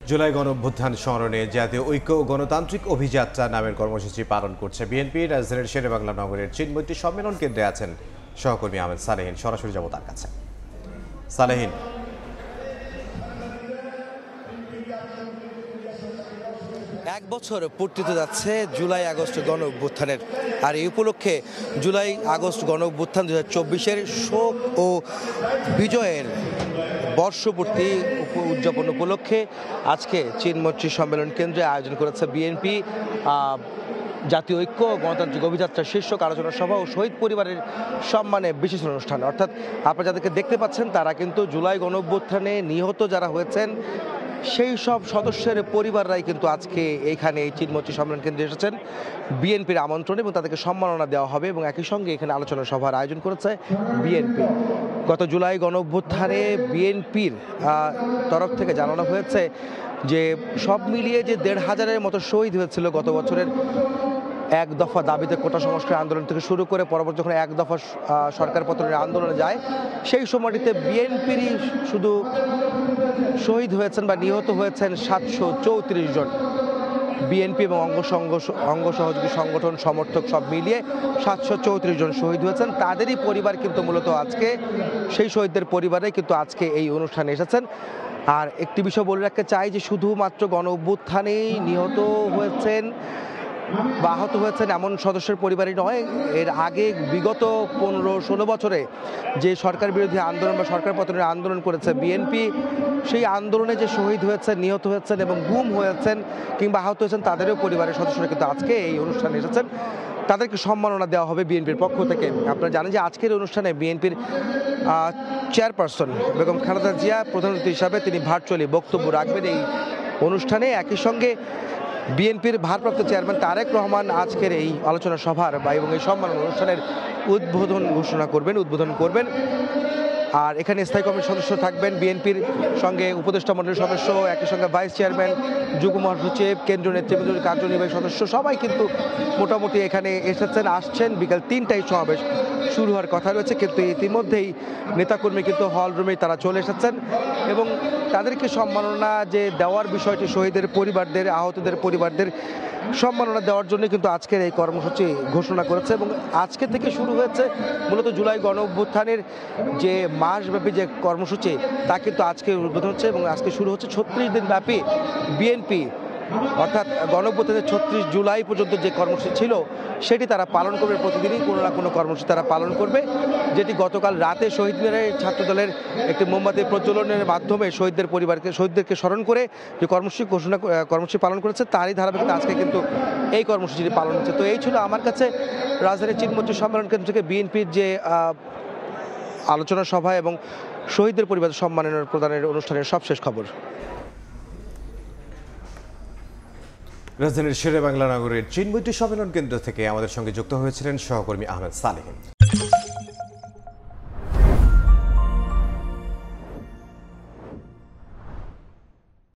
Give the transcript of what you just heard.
জুলাই গণঅভ্যুত্থান স্মরণে জাতীয় ঐক্য ও গণতান্ত্রিক অভিযাত্রা নামের কর্মসূচি পালন করছে বিএনপি। রাজধানীর শেরেবাংলা নগরের চিনমৈত্রী সম্মেলন কেন্দ্রে আছেন সহকর্মী আহমেদ সালেহীন। সরাসরি যাব তার কাছে। সালেহীন, এক বছর পূর্তিতে যাচ্ছে জুলাই আগস্ট গণ অভ্যুত্থানের, আর এই উপলক্ষে জুলাই আগস্ট গণ অভ্যুত্থান 2024-এর শোক ও বিজয়ের বর্ষপূর্তি উদযাপন উপলক্ষে আজকে চিনমৈত্রী সম্মেলন কেন্দ্রে আয়োজন করেছে বিএনপি। জাতীয় ঐক্য গণতান্ত্রিক অভিযাত্রা শীর্ষক আলোচনা সভা ও শহীদ পরিবারের সম্মানে বিশেষ অনুষ্ঠান। অর্থাৎ আপনারা যাদেরকে দেখতে পাচ্ছেন তারা কিন্তু জুলাই গণ অভ্যুত্থানে নিহত যারা হয়েছেন সেই সব সদস্যের পরিবাররাই কিন্তু আজকে এইখানে এই চিনমৈত্রী সম্মেলন কেন্দ্রে এসেছেন বিএনপির আমন্ত্রণে, এবং তাদেরকে সম্মাননা দেওয়া হবে। এবং একই সঙ্গে এখানে আলোচনা সভার আয়োজন করেছে বিএনপি। গত জুলাই গণ অভ্যুত্থানে বিএনপির তরফ থেকে জানানো হয়েছে যে সব মিলিয়ে যে 1,500-এর মতো শহীদ হয়েছিল গত বছরের এক দফা দাবিতে কোটা সংস্কার আন্দোলন থেকে শুরু করে পরবর্তী যখন এক দফা সরকার পতনের আন্দোলনে যায় সেই সময়টিতে বিএনপিরই শুধু শহীদ হয়েছেন বা নিহত হয়েছেন 734 জন। বিএনপি এবং অঙ্গ সহযোগী সংগঠন সমর্থক সব মিলিয়ে 734 জন শহীদ হয়েছেন। তাদেরই পরিবার কিন্তু মূলত আজকে সেই শহীদদের পরিবারে কিন্তু আজকে এই অনুষ্ঠানে এসেছেন। আর একটি বিষয় বলে রাখতে চাই যে শুধুমাত্র গণ অভ্যুত্থানেই নিহত হয়েছেন বা আহত হয়েছেন এমন সদস্যের পরিবারই নয়, এর আগে বিগত 15-16 বছরে যে সরকার বিরোধী আন্দোলন বা সরকার পতনের আন্দোলন করেছে বিএনপি, সেই আন্দোলনে যে শহীদ হয়েছেন, নিহত হয়েছেন এবং গুম হয়েছেন কিংবা আহত হয়েছেন তাদেরও পরিবারের সদস্যরা কিন্তু আজকে এই অনুষ্ঠানে এসেছেন। তাদেরকে সম্মাননা দেওয়া হবে বিএনপির পক্ষ থেকে। আপনারা জানেন যে আজকের অনুষ্ঠানে বিএনপির চেয়ারপারসন বেগম খালেদা জিয়া প্রধান অতিথি হিসাবে তিনি ভার্চুয়ালি বক্তব্য রাখবেন এই অনুষ্ঠানে। একই সঙ্গে বিএনপির ভারপ্রাপ্ত চেয়ারম্যান তারেক রহমান আজকের এই আলোচনা সভার এবং এই সম্মাননা অনুষ্ঠানের উদ্বোধন করবেন। আর এখানে স্থায়ী কমিটির সদস্য থাকবেন বিএনপির সঙ্গে উপদেষ্টা মণ্ডলীর সদস্য, একই সঙ্গে ভাইস চেয়ারম্যান, যুগ্ম মহাসচিব, কেন্দ্রীয় নেতৃবৃন্দের কার্যনির্বাহী সদস্য সবাই কিন্তু মোটামুটি এখানে আসছেন। বিকাল 3টায় সমাবেশ শুরু হওয়ার কথা রয়েছে, কিন্তু ইতিমধ্যেই নেতাকর্মী কিন্তু হল রুমেই তারা চলে এসেছেন এবং তাদেরকে সম্মাননা যে দেওয়ার বিষয়টি শহীদের পরিবারদের, আহতদের পরিবারদের সম্মাননা দেওয়ার জন্য কিন্তু আজকের এই কর্মসূচি ঘোষণা করেছে। এবং আজকে থেকে শুরু হয়েছে মূলত জুলাই গণ অভ্যুত্থানের যে মাসব্যাপী যে কর্মসূচি তা কিন্তু আজকে উদ্বোধন হচ্ছে এবং আজকে শুরু হচ্ছে 36 দিন ব্যাপী বিএনপি, অর্থাৎ গণ অভ্যুত্থানের 36 জুলাই পর্যন্ত যে কর্মসূচি ছিল সেটি তারা পালন করবে। প্রতিদিনই কোনো না কোনো কর্মসূচি তারা পালন করবে, যেটি গতকাল রাতে শহীদ মিনারে ছাত্রদলের একটি মোমবাতি প্রজ্বলনের মাধ্যমে শহীদদেরকে স্মরণ করে যে কর্মসূচি পালন করেছে তারই ধারাবাহিকতা আজকে কিন্তু এই কর্মসূচিটি পালন হচ্ছে। তো এই ছিল আমার কাছে রাজধানীর চিনমৈত্রী সম্মেলন কেন্দ্র থেকে বিএনপির যে আলোচনা সভা এবং শহীদদের পরিবার সম্মাননা প্রদানের অনুষ্ঠানের সবশেষ খবর। রাজধানীর শেরেবাংলা নগরের চিনমৈত্রী সম্মেলন কেন্দ্র থেকে আমাদের সঙ্গে যুক্ত হয়েছিলেন সহকর্মী আহমেদ সালেহীন।